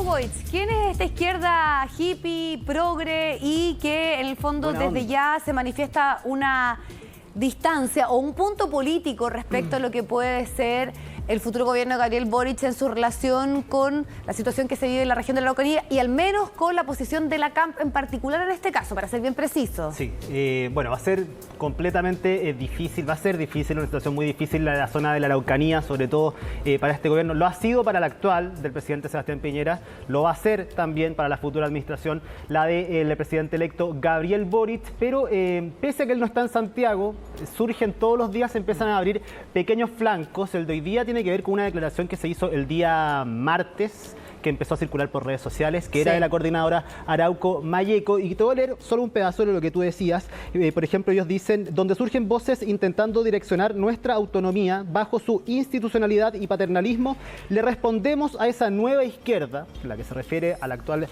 Boric, ¿quién es esta izquierda hippie, progre y que en el fondo desde ya se manifiesta una distancia o un punto político respecto a lo que puede ser el futuro gobierno de Gabriel Boric en su relación con la situación que se vive en la región de la Araucanía y al menos con la posición de la CAMP en particular en este caso, para ser bien preciso? Sí, bueno, va a ser completamente difícil, va a ser difícil, una situación muy difícil la zona de la Araucanía, sobre todo para este gobierno. Lo ha sido para el actual del presidente Sebastián Piñera, lo va a ser también para la futura administración, la del presidente electo Gabriel Boric, pero pese a que él no está en Santiago, surgen todos los días, se empiezan a abrir pequeños flancos. El de hoy día tiene que ver con una declaración que se hizo el día martes, que empezó a circular por redes sociales, que era de la coordinadora Arauco Malleco, y te voy a leer solo un pedazo de lo que tú decías. Por ejemplo, ellos dicen: donde surgen voces intentando direccionar nuestra autonomía bajo su institucionalidad y paternalismo, le respondemos a esa nueva izquierda, la que se refiere al actual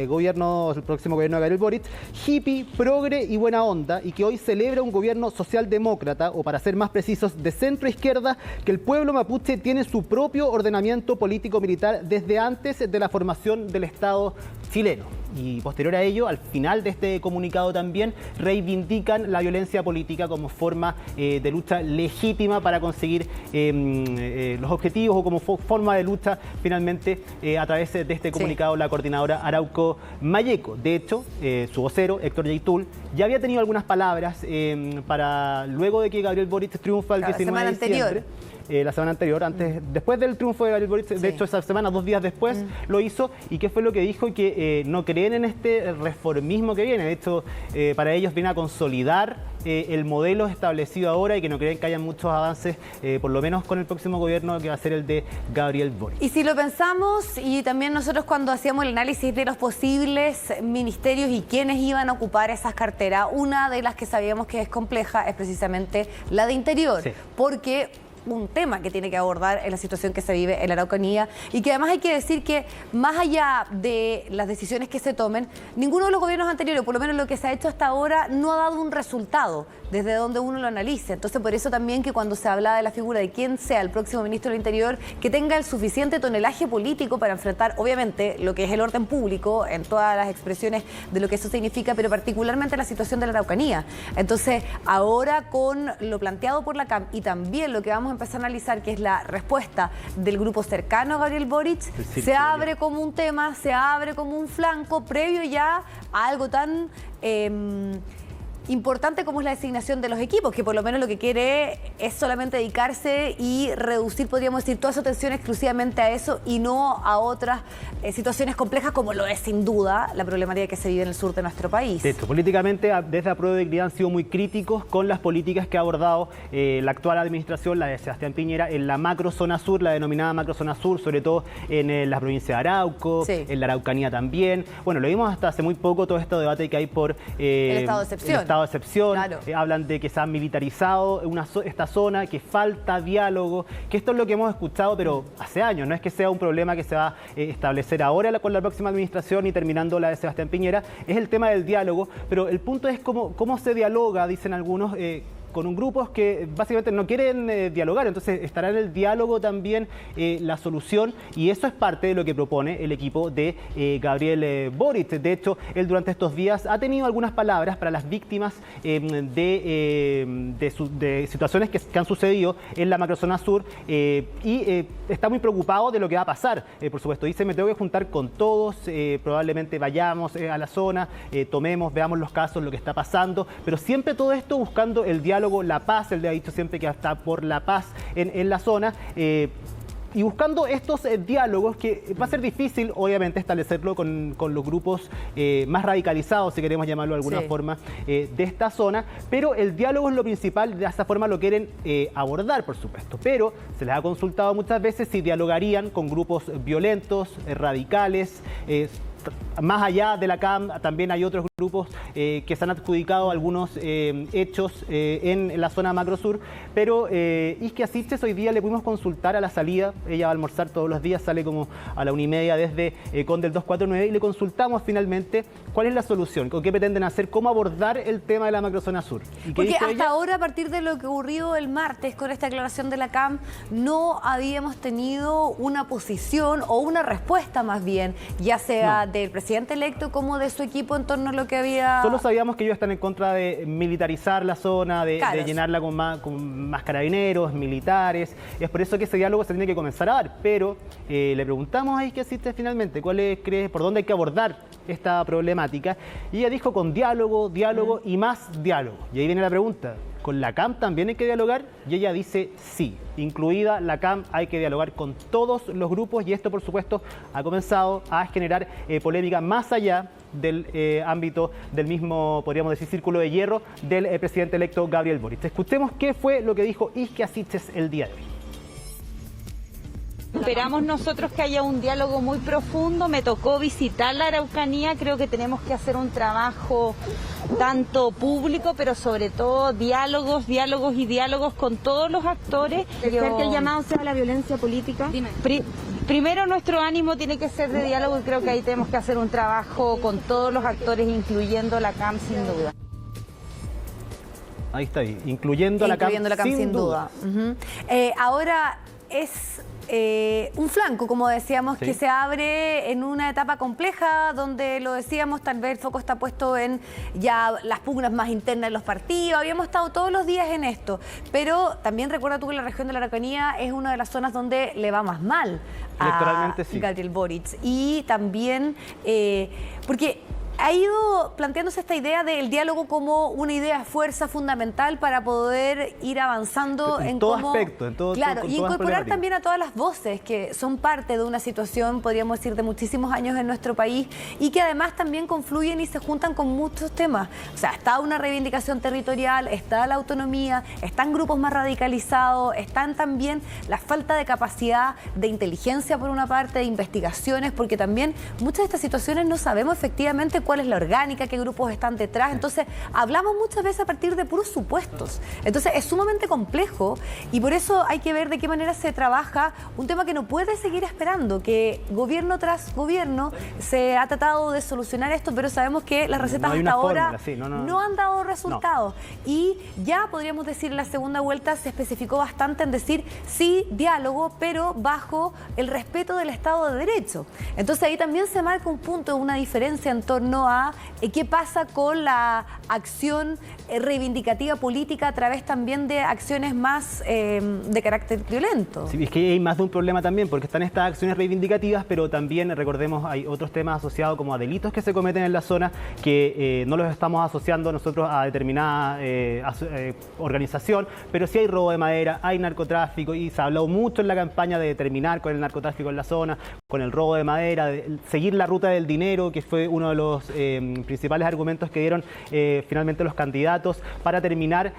gobierno, el próximo gobierno de Gabriel Boric, hippie, progre y buena onda, y que hoy celebra un gobierno socialdemócrata, o para ser más precisos, de centro-izquierda, que el pueblo mapuche tiene su propio ordenamiento político-militar desde antes de la formación del Estado chileno. Y posterior a ello, al final de este comunicado también reivindican la violencia política como forma de lucha legítima para conseguir los objetivos, o como forma de lucha finalmente a través de este comunicado la coordinadora Arauco Malleco. De hecho, su vocero, Héctor Yaitul, ya había tenido algunas palabras para luego de que Gabriel Boric triunfa el 19 de diciembre. La semana anterior, después del triunfo de Gabriel Boric, de hecho esa semana, 2 días después, lo hizo. ¿Y qué fue lo que dijo? Que no creen en este reformismo que viene. De hecho, para ellos viene a consolidar el modelo establecido ahora, y que no creen que haya muchos avances, por lo menos con el próximo gobierno, que va a ser el de Gabriel Boric. Y si lo pensamos, y también nosotros cuando hacíamos el análisis de los posibles ministerios y quiénes iban a ocupar esas carteras, una de las que sabíamos que es compleja es precisamente la de Interior, porque un tema que tiene que abordar en la situación que se vive en la Araucanía, y que además hay que decir que más allá de las decisiones que se tomen, ninguno de los gobiernos anteriores, por lo menos lo que se ha hecho hasta ahora, no ha dado un resultado desde donde uno lo analice. Entonces, por eso también que cuando se habla de la figura de quién sea el próximo ministro del Interior, que tenga el suficiente tonelaje político para enfrentar, obviamente, lo que es el orden público en todas las expresiones de lo que eso significa, pero particularmente la situación de la Araucanía. Entonces, ahora con lo planteado por la CAM y también lo que vamos a empezar a analizar, que es la respuesta del grupo cercano a Gabriel Boric, se abre como un tema, se abre como un flanco previo ya a algo tan importante como es la designación de los equipos, que por lo menos lo que quiere es solamente dedicarse y reducir, podríamos decir, toda su atención exclusivamente a eso y no a otras situaciones complejas, como lo es sin duda la problemática que se vive en el sur de nuestro país. De hecho, políticamente, desde Apruebo y Dignidad han sido muy críticos con las políticas que ha abordado la actual administración, la de Sebastián Piñera, en la macrozona sur, la denominada macrozona sur, sobre todo en la provincia de Arauco, en la Araucanía también. Bueno, lo vimos hasta hace muy poco, todo este debate que hay por el estado de excepción. Hablan de que se ha militarizado esta zona, que falta diálogo, que esto es lo que hemos escuchado, pero hace años. No es que sea un problema que se va a establecer ahora con la próxima administración y terminando la de Sebastián Piñera, es el tema del diálogo, pero el punto es cómo se dialoga, dicen algunos, con un grupos que básicamente no quieren dialogar. Entonces estará en el diálogo también la solución, y eso es parte de lo que propone el equipo de Gabriel Boric. De hecho, él durante estos días ha tenido algunas palabras para las víctimas de situaciones que han sucedido en la macrozona sur, y está muy preocupado de lo que va a pasar. Por supuesto, dice: me tengo que juntar con todos, probablemente vayamos a la zona, tomemos, veamos los casos, lo que está pasando, pero siempre todo esto buscando el diálogo, la paz. Él le ha dicho siempre que está por la paz en la zona, y buscando estos diálogos, que va a ser difícil, obviamente, establecerlo con los grupos más radicalizados, si queremos llamarlo de alguna forma, de esta zona, pero el diálogo es lo principal. De esa forma lo quieren abordar, por supuesto, pero se les ha consultado muchas veces si dialogarían con grupos violentos, radicales. Más allá de la CAM también hay otros grupos grupos que se han adjudicado algunos hechos en la zona macrosur, pero Isquia Siches hoy día le pudimos consultar a la salida. Ella va a almorzar todos los días, sale como a la 1:30 desde Conde el 249, y le consultamos finalmente cuál es la solución, con qué pretenden hacer, cómo abordar el tema de la macrozona sur. Porque hasta ahora, a partir de lo que ocurrió el martes con esta declaración de la CAM, no habíamos tenido una posición o una respuesta más bien, ya sea del presidente electo como de su equipo en torno a lo que había... Solo sabíamos que ellos están en contra de militarizar la zona, de llenarla con más carabineros, militares. Y es por eso que ese diálogo se tiene que comenzar a dar. Pero le preguntamos a Isquia Siches finalmente por dónde hay que abordar esta problemática. Y ella dijo con diálogo y más diálogo. Y ahí viene la pregunta. ¿Con la CAM también hay que dialogar? Y ella dice sí, incluida la CAM, hay que dialogar con todos los grupos, y esto por supuesto ha comenzado a generar polémica más allá del ámbito del mismo, podríamos decir, círculo de hierro del presidente electo Gabriel Boric. Escuchemos qué fue lo que dijo Isquia Siches el día de hoy. Esperamos nosotros que haya un diálogo muy profundo. Me tocó visitar la Araucanía, creo que tenemos que hacer un trabajo tanto público, pero sobre todo diálogos con todos los actores. ¿Creer que el llamado sea a la violencia política? Primero nuestro ánimo tiene que ser de diálogo, y creo que ahí tenemos que hacer un trabajo con todos los actores, incluyendo la CAM sin duda. Ahí está, incluyendo la CAM sin duda. Ahora es... un flanco, como decíamos, que se abre en una etapa compleja donde, lo decíamos, tal vez el foco está puesto en ya las pugnas más internas de los partidos. Habíamos estado todos los días en esto, pero también recuerda tú que la región de la Araucanía es una de las zonas donde le va más mal a Gabriel Boric. Y también porque ha ido planteándose esta idea del diálogo como una idea de fuerza fundamental para poder ir avanzando en todo cómo... aspecto, en todo, claro, y incorporar también a todas las voces que son parte de una situación, podríamos decir, de muchísimos años en nuestro país, y que además también confluyen y se juntan con muchos temas. O sea, está una reivindicación territorial, está la autonomía, están grupos más radicalizados, están también la falta de capacidad de inteligencia por una parte, de investigaciones, porque también muchas de estas situaciones no sabemos efectivamente cuál es la orgánica, qué grupos están detrás. Entonces, hablamos muchas veces a partir de puros supuestos. Entonces, es sumamente complejo, y por eso hay que ver de qué manera se trabaja un tema que no puede seguir esperando, que gobierno tras gobierno se ha tratado de solucionar esto, pero sabemos que las recetas hasta ahora no han dado resultados. Y ya podríamos decir, en la segunda vuelta se especificó bastante en decir sí, diálogo, pero bajo el respeto del Estado de Derecho. Entonces, ahí también se marca un punto, una diferencia en torno a qué pasa con la acción reivindicativa política a través también de acciones más de carácter violento. Sí, es que hay más de un problema también, porque están estas acciones reivindicativas, pero también, recordemos, hay otros temas asociados como a delitos que se cometen en la zona, que no los estamos asociando nosotros a determinada organización, pero sí hay robo de madera, hay narcotráfico, y se ha hablado mucho en la campaña de terminar con el narcotráfico en la zona, con el robo de madera, de seguir la ruta del dinero, que fue uno de los principales argumentos que dieron finalmente los candidatos para terminar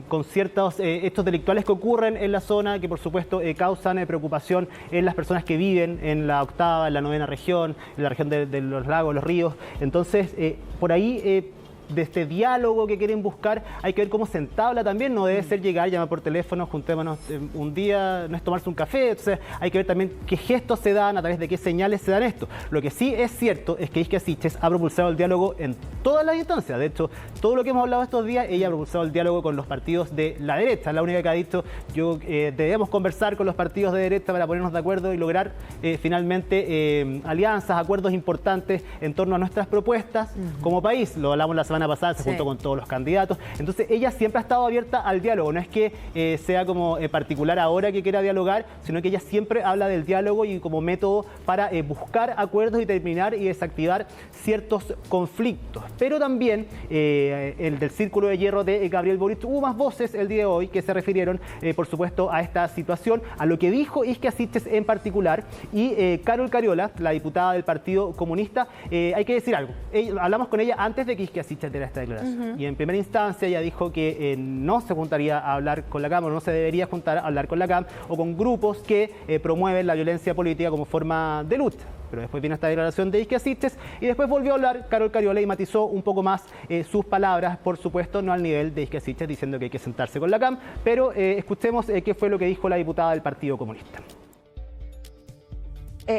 con ciertos hechos delictuales que ocurren en la zona, que por supuesto causan preocupación en las personas que viven en la octava, en la novena región, en la región de los lagos, los ríos. Entonces, por ahí... de este diálogo que quieren buscar, hay que ver cómo se entabla también. No debe ser llegar, llamar por teléfono, juntémonos un día, no es tomarse un café. Entonces hay que ver también qué gestos se dan, a través de qué señales se dan esto. Lo que sí es cierto es que Isquia Siches ha propulsado el diálogo en todas las instancias. De hecho, todo lo que hemos hablado estos días, ella ha propulsado el diálogo con los partidos de la derecha. Es la única que ha dicho, debemos conversar con los partidos de derecha para ponernos de acuerdo y lograr finalmente alianzas, acuerdos importantes en torno a nuestras propuestas como país. Lo hablamos la semana pasada, se juntó con todos los candidatos. Entonces, ella siempre ha estado abierta al diálogo. No es que sea como particular ahora que quiera dialogar, sino que ella siempre habla del diálogo y como método para buscar acuerdos y terminar y desactivar ciertos conflictos. Pero también el del círculo de hierro de Gabriel Boric, hubo más voces el día de hoy que se refirieron, por supuesto, a esta situación, a lo que dijo Isquia Siches en particular, y Carol Cariola, la diputada del Partido Comunista. Hay que decir algo. Hablamos con ella antes de que Isquia Siches Sichel de esta declaración. Y en primera instancia ya dijo que no se juntaría a hablar con la CAM, o no se debería juntar a hablar con la CAM o con grupos que promueven la violencia política como forma de lucha. Pero después vino esta declaración de Isquia Siches y después volvió a hablar Carol Cariola y matizó un poco más sus palabras, por supuesto, no al nivel de Isquia Siches diciendo que hay que sentarse con la CAM, pero escuchemos qué fue lo que dijo la diputada del Partido Comunista.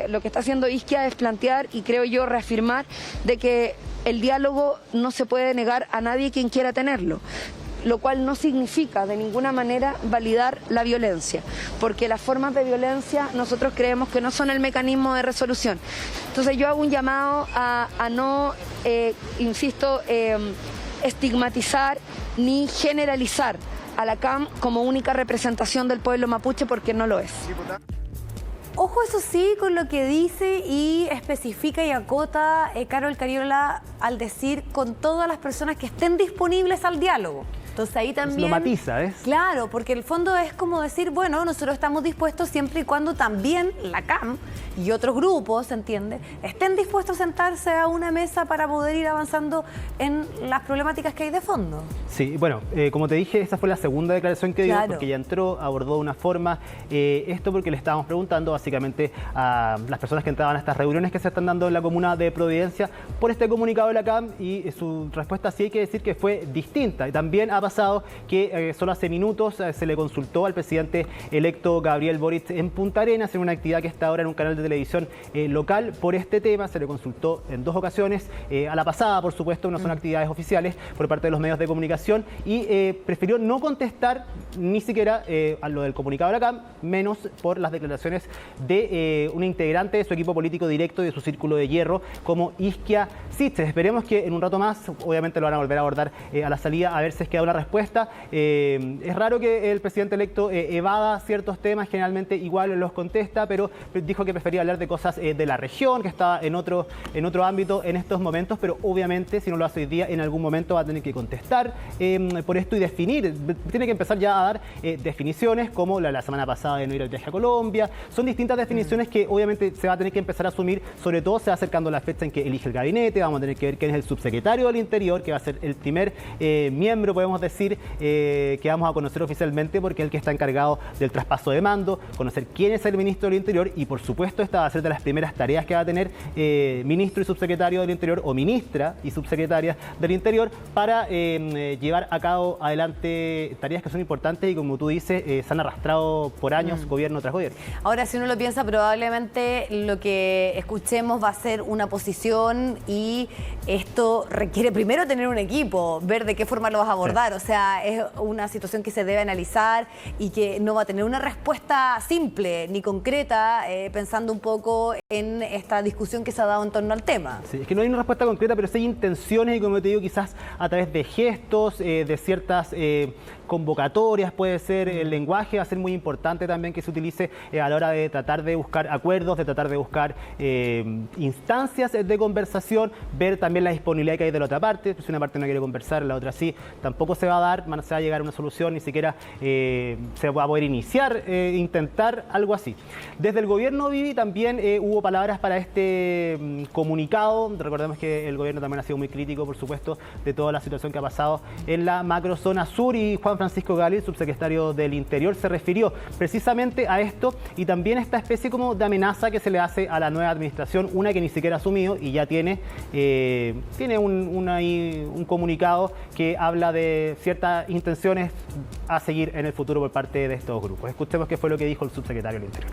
Lo que está haciendo Isquia es plantear y creo yo reafirmar de que el diálogo no se puede negar a nadie quien quiera tenerlo, lo cual no significa de ninguna manera validar la violencia, porque las formas de violencia nosotros creemos que no son el mecanismo de resolución. Entonces yo hago un llamado a no, insisto, estigmatizar ni generalizar a la CAM como única representación del pueblo mapuche, porque no lo es. Ojo, eso sí, con lo que dice y especifica y acota Carol Cariola al decir con todas las personas que estén disponibles al diálogo. Entonces ahí también... Lo matiza, ¿ves? Claro, porque el fondo es como decir, bueno, nosotros estamos dispuestos siempre y cuando también la CAM y otros grupos, ¿se entiende?, estén dispuestos a sentarse a una mesa para poder ir avanzando en las problemáticas que hay de fondo. Sí, bueno, como te dije, esa fue la segunda declaración que dio, claro, porque ya entró, abordó de una forma esto porque le estábamos preguntando básicamente a las personas que entraban a estas reuniones que se están dando en la comuna de Providencia por este comunicado de la CAM, y su respuesta sí hay que decir que fue distinta. Y también ha pasado que solo hace minutos se le consultó al presidente electo Gabriel Boric en Punta Arenas en una actividad que está ahora en un canal de televisión local por este tema. Se le consultó en 2 ocasiones, a la pasada por supuesto, no son actividades oficiales por parte de los medios de comunicación, y prefirió no contestar ni siquiera a lo del comunicado de la CAM, menos por las declaraciones de un integrante de su equipo político directo y de su círculo de hierro como Isquia Siches. Esperemos que en un rato más, obviamente lo van a volver a abordar a la salida, a ver si es que da una respuesta. Es raro que el presidente electo evada ciertos temas, generalmente igual los contesta, pero dijo que prefería hablar de cosas de la región, que estaba en otro ámbito en estos momentos, pero obviamente si no lo hace hoy día, en algún momento va a tener que contestar por esto y definir, tiene que empezar ya a dar definiciones, como la semana pasada de no ir al viaje a Colombia. Son distintas definiciones que obviamente se va a tener que empezar a asumir, sobre todo se va acercando la fecha en que elige el gabinete. Vamos a tener que ver quién es el subsecretario del Interior, que va a ser el primer miembro, podemos decir, que vamos a conocer oficialmente, porque es el que está encargado del traspaso de mando, conocer quién es el ministro del Interior, y por supuesto esta va a ser de las primeras tareas que va a tener ministro y subsecretario del Interior, o ministra y subsecretaria del Interior, para llevar a cabo adelante tareas que son importantes y, como tú dices, se han arrastrado por años, gobierno tras gobierno. Ahora, si uno lo piensa, probablemente lo que escuchemos va a ser una posición, y esto requiere primero tener un equipo, ver de qué forma lo vas a abordar. Sí. O sea, es una situación que se debe analizar y que no va a tener una respuesta simple ni concreta, pensando un poco en esta discusión que se ha dado en torno al tema. Sí, es que no hay una respuesta concreta, pero sí hay intenciones, y como te digo, quizás a través de gestos, de ciertas convocatorias, puede ser el lenguaje, va a ser muy importante también que se utilice a la hora de tratar de buscar acuerdos, de tratar de buscar instancias de conversación, ver también la disponibilidad que hay de la otra parte. Si una parte no quiere conversar, la otra sí, tampoco se va a dar, no se va a llegar a una solución, ni siquiera se va a poder iniciar, intentar algo así. Desde el gobierno, Vivi, también hubo palabras para este comunicado. Recordemos que el gobierno también ha sido muy crítico, por supuesto, de toda la situación que ha pasado en la macrozona sur, y Juan Francisco Galil, subsecretario del Interior, se refirió precisamente a esto y también a esta especie como de amenaza que se le hace a la nueva administración, una que ni siquiera ha asumido y ya tiene un comunicado que habla de ciertas intenciones a seguir en el futuro por parte de estos grupos. Escuchemos qué fue lo que dijo el subsecretario del Interior.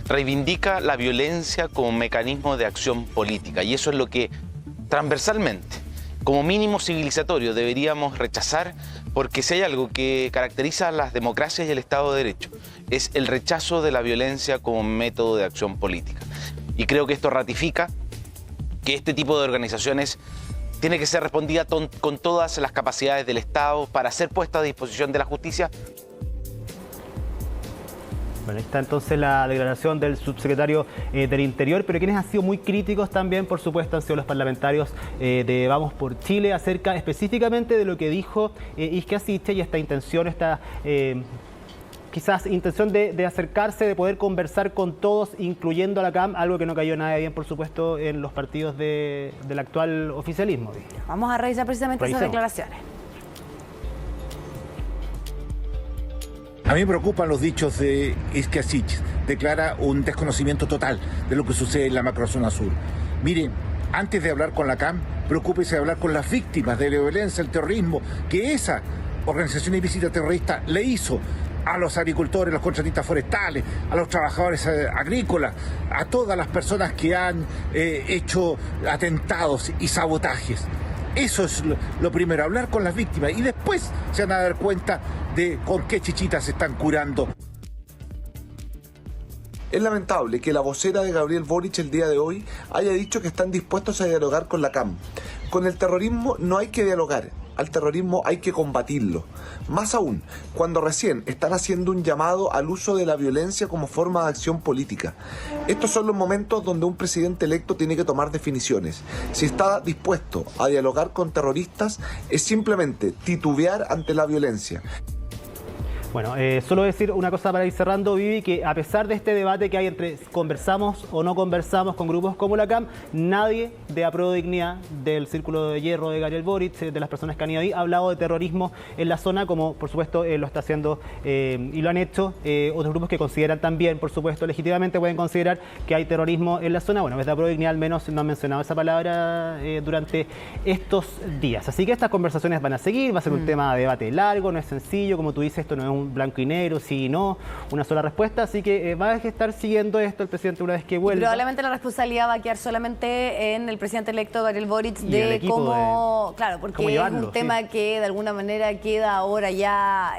Reivindica la violencia como mecanismo de acción política, y eso es lo que transversalmente, como mínimo civilizatorio, deberíamos rechazar, porque si hay algo que caracteriza a las democracias y el Estado de Derecho, es el rechazo de la violencia como método de acción política. Y creo que esto ratifica que este tipo de organizaciones tiene que ser respondida con todas las capacidades del Estado para ser puesta a disposición de la justicia. Bueno, ahí está entonces la declaración del subsecretario del Interior, pero quienes han sido muy críticos también, por supuesto, han sido los parlamentarios de Vamos por Chile, acerca específicamente de lo que dijo Isquia Siches y esta intención, esta quizás intención de acercarse, de poder conversar con todos, incluyendo a la CAM, algo que no cayó nada bien, por supuesto, en los partidos del actual oficialismo. Vamos a revisar precisamente esas declaraciones. A mí me preocupan los dichos de Iskiasic. Declara un desconocimiento total de lo que sucede en la macrozona sur. Mire, antes de hablar con la CAM, preocúpese de hablar con las víctimas de la violencia, el terrorismo, que esa organización y visita terrorista le hizo a los agricultores, los contratistas forestales, a los trabajadores agrícolas, a todas las personas que han hecho atentados y sabotajes. Eso es lo primero, hablar con las víctimas y después se van a dar cuenta de con qué chichitas se están curando. Es lamentable que la vocera de Gabriel Boric el día de hoy haya dicho que están dispuestos a dialogar con la CAM. Con el terrorismo no hay que dialogar, al terrorismo hay que combatirlo. Más aún, cuando recién están haciendo un llamado al uso de la violencia como forma de acción política. Estos son los momentos donde un presidente electo tiene que tomar definiciones. Si está dispuesto a dialogar con terroristas, es simplemente titubear ante la violencia. Bueno, solo decir una cosa para ir cerrando, Vivi, que a pesar de este debate que hay entre conversamos o no conversamos con grupos como la CAM, nadie de Apruebo Dignidad, del Círculo de Hierro de Gabriel Boric, de las personas que han ido ahí, ha hablado de terrorismo en la zona, como por supuesto lo está haciendo y lo han hecho otros grupos que consideran también, por supuesto, legítimamente pueden considerar que hay terrorismo en la zona. Bueno, desde Apruebo Dignidad al menos no han mencionado esa palabra durante estos días. Así que estas conversaciones van a seguir, va a ser un tema de debate largo, no es sencillo, como tú dices, esto no es un blanco y negro, sí y no, una sola respuesta, así que va a estar siguiendo esto el presidente una vez que vuelva. Y probablemente la responsabilidad va a quedar solamente en el presidente electo Gabriel Boric de cómo, claro, porque es un tema que de alguna manera queda ahora ya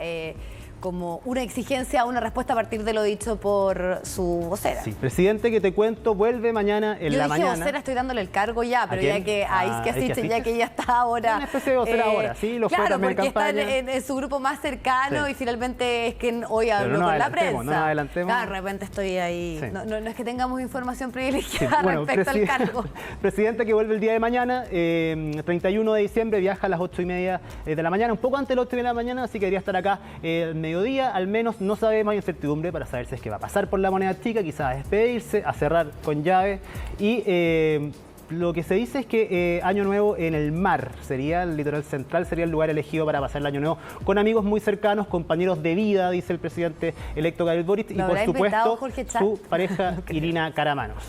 como una exigencia, una respuesta a partir de lo dicho por su vocera. Sí, presidente, que te cuento, vuelve mañana en la mañana. Yo dije vocera, estoy dándole el cargo ya, pero ya que a Iskiasic, ya que ella está ahora... Una especie de vocera ahora, sí, lo claro, fue también en campaña. Claro, porque está en su grupo más cercano y finalmente es que hoy habló no con la prensa. No nos adelantemos. Claro, de repente estoy ahí... Sí. No es que tengamos información privilegiada respecto al cargo. Presidente que vuelve el día de mañana, 31 de diciembre, viaja a las 8:30 de la mañana, un poco antes de las 8:30 de la mañana, así que debería estar acá el mediodía, al menos no sabemos, hay incertidumbre para saber si es que va a pasar por la Moneda Chica, quizás a despedirse, a cerrar con llave y lo que se dice es que Año Nuevo en el mar, sería el litoral central, sería el lugar elegido para pasar el Año Nuevo con amigos muy cercanos, compañeros de vida, dice el presidente electo Gabriel Boric, y por supuesto su pareja Irina Caramanos.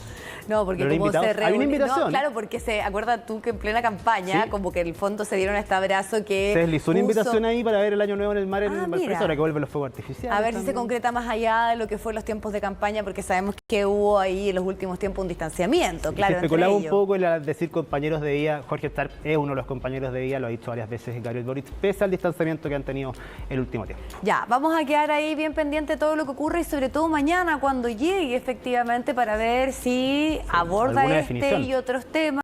No, porque como se reúne... Hay una invitación. No, claro, porque acuerda tú que en plena campaña, como que en el fondo se dieron este abrazo que... Se deslizó una invitación ahí para ver el Año Nuevo en el mar en Valparaíso, ahora que vuelven los fuegos artificiales. A ver si se concreta más allá de lo que fue los tiempos de campaña, porque sabemos que hubo ahí en los últimos tiempos un distanciamiento, claro. Se especulaba un poco en decir compañeros de vida. Jorge Stark es uno de los compañeros de vida, lo ha dicho varias veces Gabriel Boric, pese al distanciamiento que han tenido el último tiempo. Ya, vamos a quedar ahí bien pendiente de todo lo que ocurre y sobre todo mañana cuando llegue efectivamente para ver si aborda este y otros temas.